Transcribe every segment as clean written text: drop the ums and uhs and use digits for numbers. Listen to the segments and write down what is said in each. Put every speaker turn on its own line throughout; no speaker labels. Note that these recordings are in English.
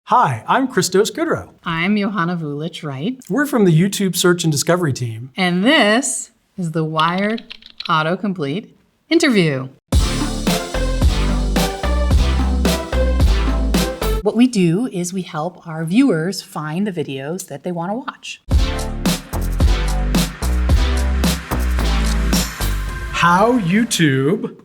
Hi, I'm Cristos Goodrow.
I'm Johanna Voolich, Wright.
We're from the YouTube Search and Discovery team.
And this is the Wired Autocomplete interview. What we do is we help our viewers find the videos that they want to watch.
How YouTube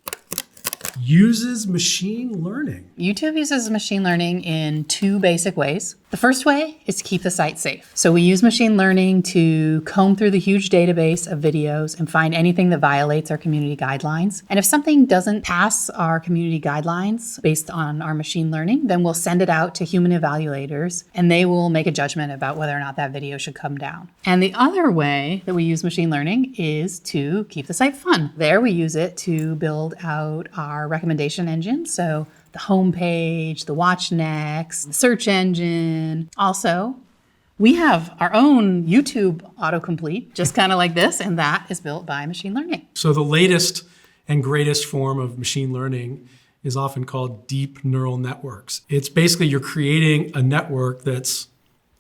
uses machine learning.
YouTube uses machine learning in two basic ways. The first way is to keep the site safe. So we use machine learning to comb through the huge database of videos and find anything that violates our community guidelines. And if something doesn't pass our community guidelines based on our machine learning, then we'll send it out to human evaluators and they will make a judgment about whether or not that video should come down. And the other way that we use machine learning is to keep the site fun. There we use it to build out our recommendation engine. So the homepage, the watch next, the search engine. Also, we have our own YouTube autocomplete, just kind of like this, and that is built by machine learning.
So the latest and greatest form of machine learning is often called deep neural networks. It's basically you're creating a network that's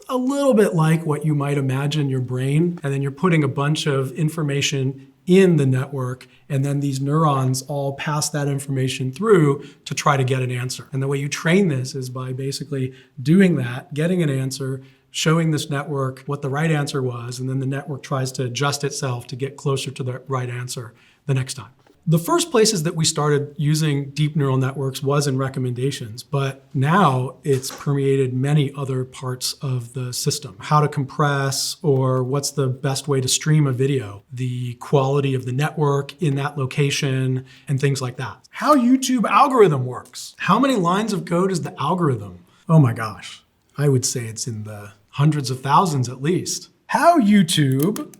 a little bit like what you might imagine your brain, and then you're putting a bunch of information in the network, and then these neurons all pass that information through to try to get an answer. And the way you train this is by basically doing that, getting an answer, showing this network what the right answer was, and then the network tries to adjust itself to get closer to the right answer the next time. The first places that we started using deep neural networks was in recommendations, but now it's permeated many other parts of the system. How to compress, or what's the best way to stream a video, the quality of the network in that location, and things like that. How YouTube algorithm works. How many lines of code is the algorithm? Oh my gosh, I would say it's in the hundreds of thousands at least. How YouTube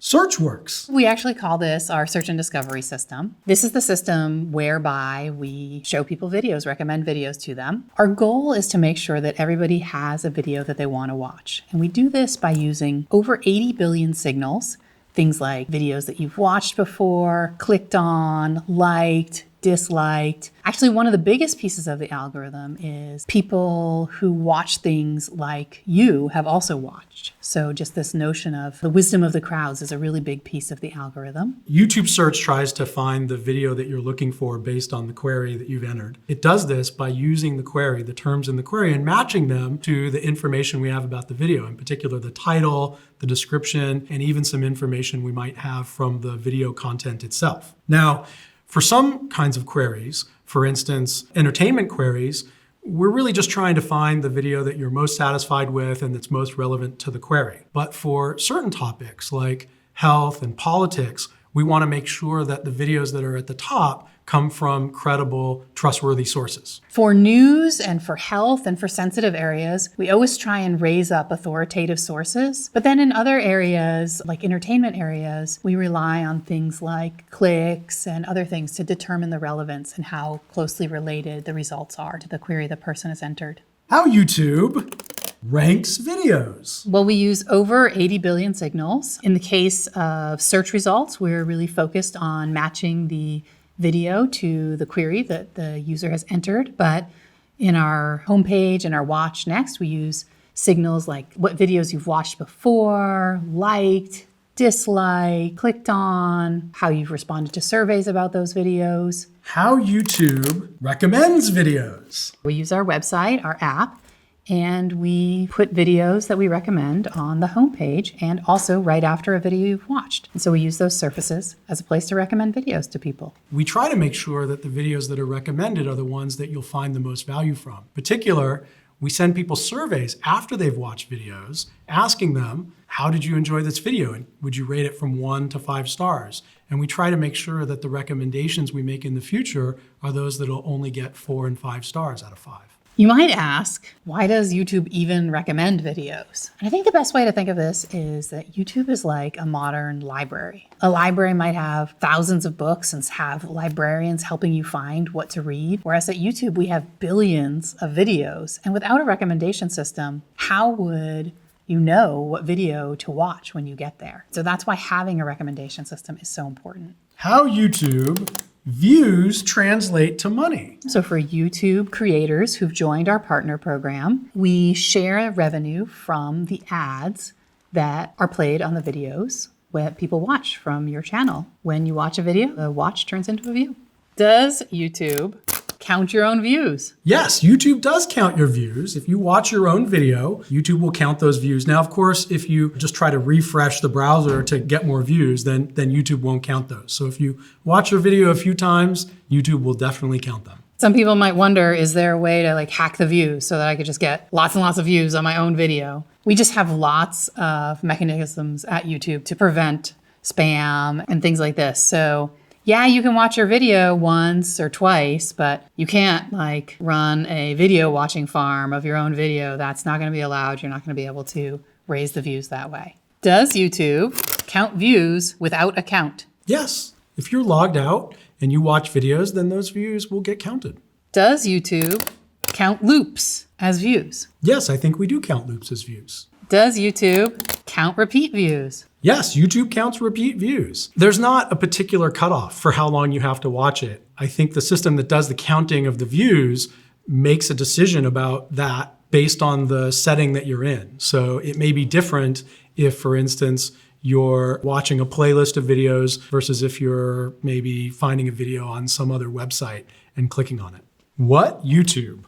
search works.
We actually call this our search and discovery system. This is the system whereby we show people videos, recommend videos to them. Our goal is to make sure that everybody has a video that they want to watch. And we do this by using over 80 billion signals, things like videos that you've watched before, clicked on, liked, disliked. Actually, one of the biggest pieces of the algorithm is people who watch things like you have also watched. So just this notion of the wisdom of the crowds is a really big piece of the algorithm.
YouTube search tries to find the video that you're looking for based on the query that you've entered. It does this by using the query, the terms in the query, and matching them to the information we have about the video, in particular the title, the description, and even some information we might have from the video content itself. Now, for some kinds of queries, for instance, entertainment queries, we're really just trying to find the video that you're most satisfied with and that's most relevant to the query. But for certain topics like health and politics, we want to make sure that the videos that are at the top come from credible, trustworthy sources.
For news and for health and for sensitive areas, we always try and raise up authoritative sources. But then in other areas, like entertainment areas, we rely on things like clicks and other things to determine the relevance and how closely related the results are to the query the person has entered.
How YouTube ranks videos.
Well, we use over 80 billion signals. In the case of search results, we're really focused on matching the video to the query that the user has entered. But in our homepage and our watch next, we use signals like what videos you've watched before, liked, disliked, clicked on, how you've responded to surveys about those videos.
How YouTube recommends videos.
We use our website, our app, and we put videos that we recommend on the homepage and also right after a video you've watched. And so we use those surfaces as a place to recommend videos to people.
We try to make sure that the videos that are recommended are the ones that you'll find the most value from. In particular, we send people surveys after they've watched videos, asking them, how did you enjoy this video? And would you rate it from 1 to 5 stars? And we try to make sure that the recommendations we make in the future are those that'll only get 4 and 5 stars out of 5.
You might ask, why does YouTube even recommend videos? And I think the best way to think of this is that YouTube is like a modern library. A library might have thousands of books and have librarians helping you find what to read, whereas at YouTube we have billions of videos. And without a recommendation system, how would you know what video to watch when you get there? So that's why having a recommendation system is so important.
How YouTube views translate to money?
So for YouTube creators who've joined our partner program, we share revenue from the ads that are played on the videos that people watch from your channel. When you watch a video, a watch turns into a view. Does YouTube count your own views?
Yes, YouTube does count your views. If you watch your own video, YouTube will count those views. Now, of course, if you just try to refresh the browser to get more views, then YouTube won't count those. So if you watch your video a few times, YouTube will definitely count them.
Some people might wonder, is there a way to like hack the views so that I could just get lots and lots of views on my own video? We just have lots of mechanisms at YouTube to prevent spam and things like this. So yeah, you can watch your video once or twice, but you can't like run a video watching farm of your own video. That's not going to be allowed. You're not going to be able to raise the views that way. Does YouTube count views without a count?
Yes. If you're logged out and you watch videos, then those views will get counted.
Does YouTube count loops as views?
Yes, I think we do count loops as views.
Does YouTube count repeat views?
Yes, YouTube counts repeat views. There's not a particular cutoff for how long you have to watch it. I think the system that does the counting of the views makes a decision about that based on the setting that you're in. So it may be different if, for instance, you're watching a playlist of videos versus if you're maybe finding a video on some other website and clicking on it. What YouTube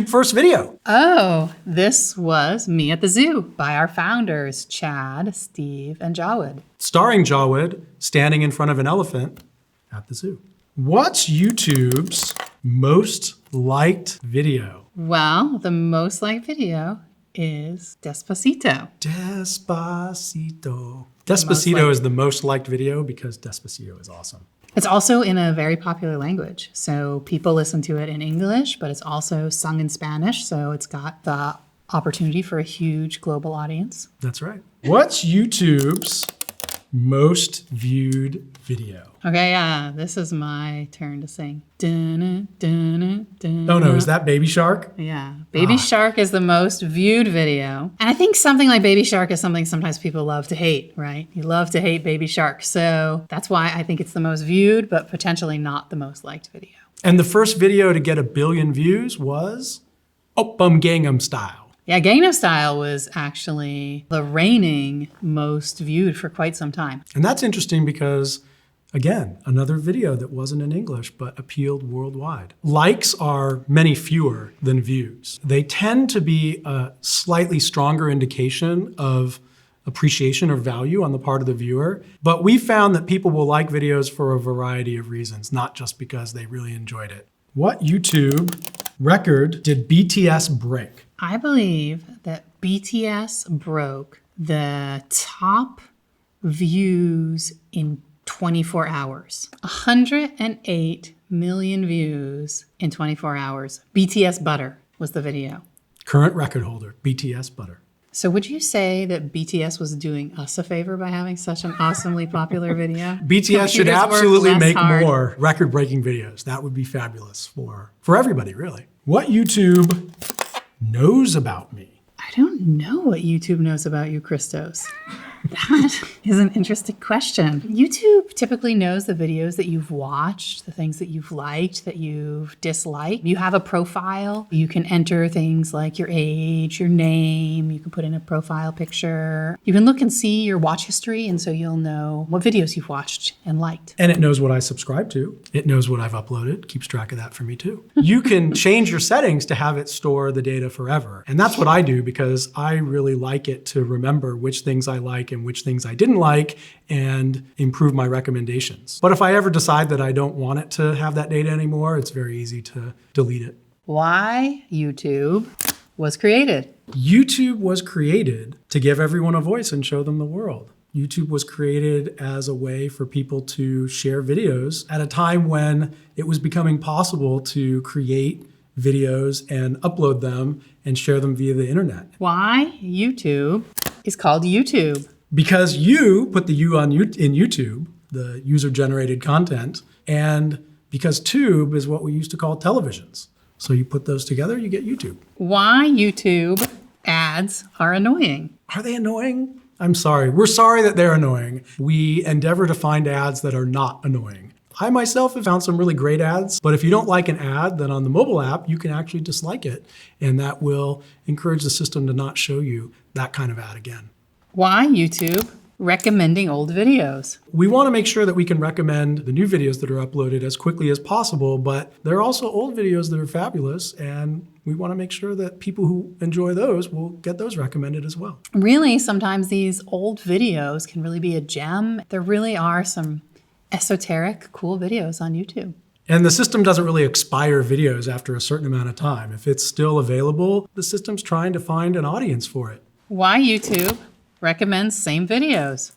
first video?
Oh, this was Me at the Zoo by our founders, Chad, Steve, and Jawed.
Starring Jawed standing in front of an elephant at the zoo. What's YouTube's most liked video?
Well, the most liked video is Despacito.
Despacito. Despacito is the most liked video because Despacito is awesome.
It's also in a very popular language. So people listen to it in English, but it's also sung in Spanish. So it's got the opportunity for a huge global audience.
That's right. What's YouTube's most viewed video?
Okay, yeah, this is my turn to sing. Dun, dun, dun,
Oh no, is that Baby Shark?
Yeah, Baby Shark is the most viewed video. And I think something like Baby Shark is something sometimes people love to hate, right? You love to hate Baby Shark. So that's why I think it's the most viewed, but potentially not the most liked video.
And the first video to get 1 billion views was Oppum Gangnam Style.
Yeah, Gangnam Style was actually the reigning most viewed for quite some time.
And that's interesting because, again, another video that wasn't in English but appealed worldwide. Likes are many fewer than views. They tend to be a slightly stronger indication of appreciation or value on the part of the viewer. But we found that people will like videos for a variety of reasons, not just because they really enjoyed it. What YouTube record did BTS break?
I believe that BTS broke the top views in 24 hours. 108 million views in 24 hours. BTS Butter was the video.
Current record holder, BTS Butter.
So would you say that BTS was doing us a favor by having such an awesomely popular video?
BTS should absolutely make more record-breaking videos. That would be fabulous for everybody, really. What YouTube knows about me?
I don't know what YouTube knows about you, Cristos. That is an interesting question. YouTube typically knows the videos that you've watched, the things that you've liked, that you've disliked. You have a profile. You can enter things like your age, your name. You can put in a profile picture. You can look and see your watch history, and so you'll know what videos you've watched and liked.
And it knows what I subscribe to. It knows what I've uploaded, keeps track of that for me too. You can change your settings to have it store the data forever. And that's what I do because I really like it to remember which things I like and which things I didn't like and improve my recommendations. But if I ever decide that I don't want it to have that data anymore, it's very easy to delete it.
Why YouTube was created?
YouTube was created to give everyone a voice and show them the world. YouTube was created as a way for people to share videos at a time when it was becoming possible to create videos and upload them and share them via the internet.
Why YouTube is called YouTube?
Because you put the U in YouTube, the user-generated content, and because tube is what we used to call televisions. So you put those together, you get YouTube.
Why YouTube ads are annoying?
Are they annoying? I'm sorry. We're sorry that they're annoying. We endeavor to find ads that are not annoying. I myself have found some really great ads, but if you don't like an ad, then on the mobile app, you can actually dislike it. And that will encourage the system to not show you that kind of ad again.
Why YouTube recommending old videos?
We want to make sure that we can recommend the new videos that are uploaded as quickly as possible, but there are also old videos that are fabulous, and we want to make sure that people who enjoy those will get those recommended as well.
Really, sometimes these old videos can really be a gem. There really are some esoteric, cool videos on YouTube.
And the system doesn't really expire videos after a certain amount of time. If it's still available, the system's trying to find an audience for it.
Why YouTube recommends same videos?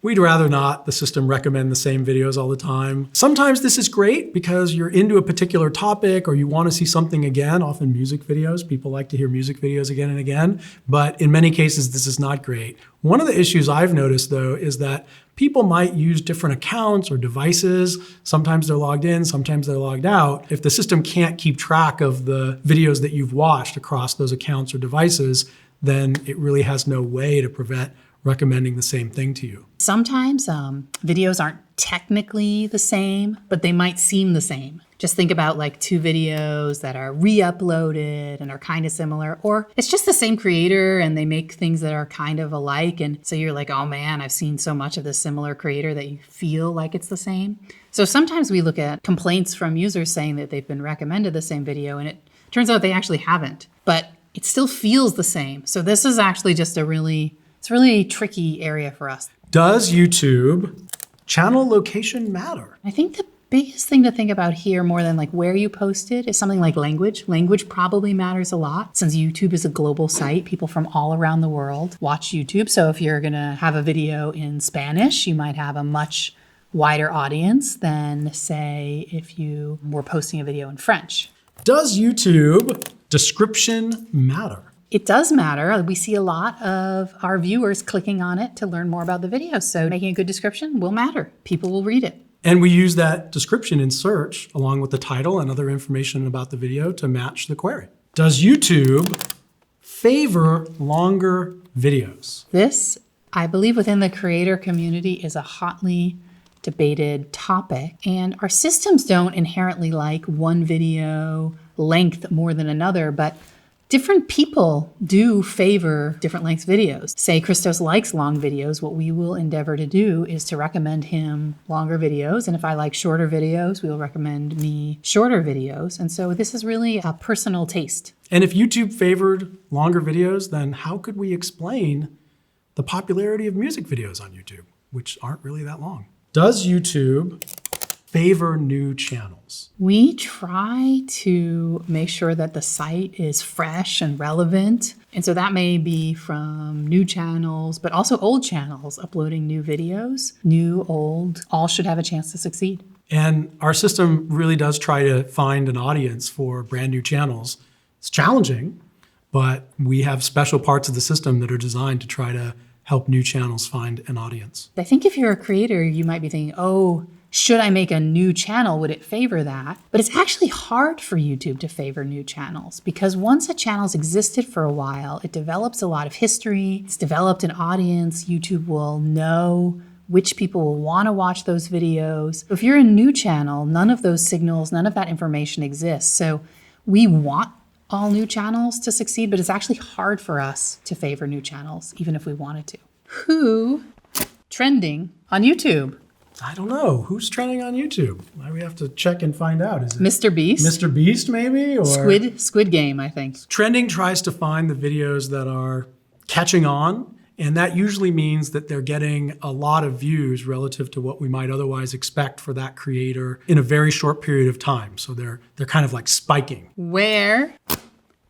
We'd rather not the system recommend the same videos all the time. Sometimes this is great because you're into a particular topic or you want to see something again, often music videos. People like to hear music videos again and again, but in many cases, this is not great. One of the issues I've noticed though is that people might use different accounts or devices. Sometimes they're logged in, sometimes they're logged out. If the system can't keep track of the videos that you've watched across those accounts or devices, then it really has no way to prevent recommending the same thing to you.
Sometimes videos aren't technically the same, but they might seem the same. Just think about like two videos that are re-uploaded and are kind of similar, or it's just the same creator and they make things that are kind of alike. And so you're like, oh man, I've seen so much of this similar creator that you feel like it's the same. So sometimes we look at complaints from users saying that they've been recommended the same video and it turns out they actually haven't, but it still feels the same. So this is actually just it's a really tricky area for us.
Does YouTube channel location matter?
I think the biggest thing to think about here, more than like where you posted, is something like language. Language probably matters a lot. Since YouTube is a global site, people from all around the world watch YouTube. So if you're gonna have a video in Spanish, you might have a much wider audience than, say, if you were posting a video in French.
Does YouTube description matter?
It does matter. We see a lot of our viewers clicking on it to learn more about the video. So making a good description will matter. People will read it.
And we use that description in search along with the title and other information about the video to match the query. Does YouTube favor longer videos?
This, I believe, within the creator community is a hotly debated topic. And our systems don't inherently like one video length more than another, but different people do favor different length videos. Say Cristos likes long videos, what we will endeavor to do is to recommend him longer videos. And if I like shorter videos, we'll recommend me shorter videos. And so this is really a personal taste.
And if YouTube favored longer videos, then how could we explain the popularity of music videos on YouTube, which aren't really that long? Does YouTube favor new channels?
We try to make sure that the site is fresh and relevant. And so that may be from new channels, but also old channels uploading new videos. New, old, all should have a chance to succeed.
And our system really does try to find an audience for brand new channels. It's challenging, but we have special parts of the system that are designed to try to help new channels find an audience.
I think if you're a creator, you might be thinking, oh, should I make a new channel? Would it favor that? But it's actually hard for YouTube to favor new channels because once a channel's existed for a while, it develops a lot of history. It's developed an audience. YouTube will know which people will want to watch those videos. If you're a new channel, none of those signals, none of that information exists. So we want all new channels to succeed, but it's actually hard for us to favor new channels, even if we wanted to. Who trending on YouTube?
I don't know. Who's trending on YouTube? We have to check and find out. Is it
Mr. Beast?
Mr. Beast, maybe? Or
Squid Game, I think.
Trending tries to find the videos that are catching on, and that usually means that they're getting a lot of views relative to what we might otherwise expect for that creator in a very short period of time. So they're kind of like spiking.
Where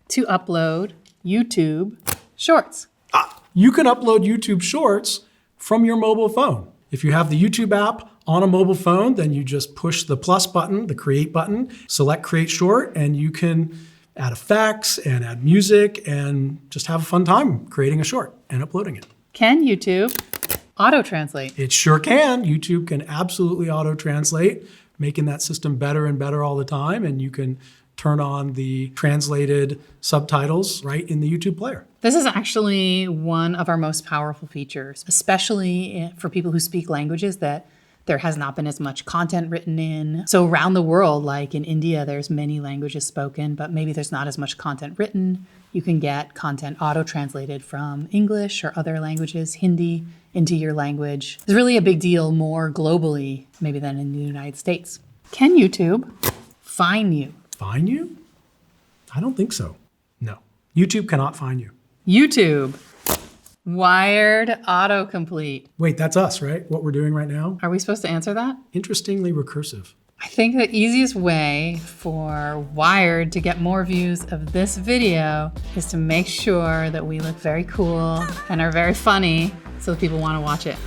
to upload YouTube Shorts?
You can upload YouTube Shorts from your mobile phone. If you have the YouTube app on a mobile phone, then you just push the plus button, the create button, select create short, and you can add effects and add music and just have a fun time creating a short and uploading it.
Can YouTube auto-translate?
It sure can. YouTube can absolutely auto-translate, making that system better and better all the time, and you can turn on the translated subtitles right in the YouTube player.
This is actually one of our most powerful features, especially for people who speak languages that there has not been as much content written in. So around the world, like in India, there's many languages spoken, but maybe there's not as much content written. You can get content auto-translated from English or other languages, Hindi, into your language. It's really a big deal more globally, maybe than in the United States. Can YouTube find you?
Find you? I don't think so. No. YouTube cannot find you.
YouTube. Wired autocomplete.
Wait, that's us, right? What we're doing right now?
Are we supposed to answer that?
Interestingly recursive.
I think the easiest way for Wired to get more views of this video is to make sure that we look very cool and are very funny so that people want to watch it.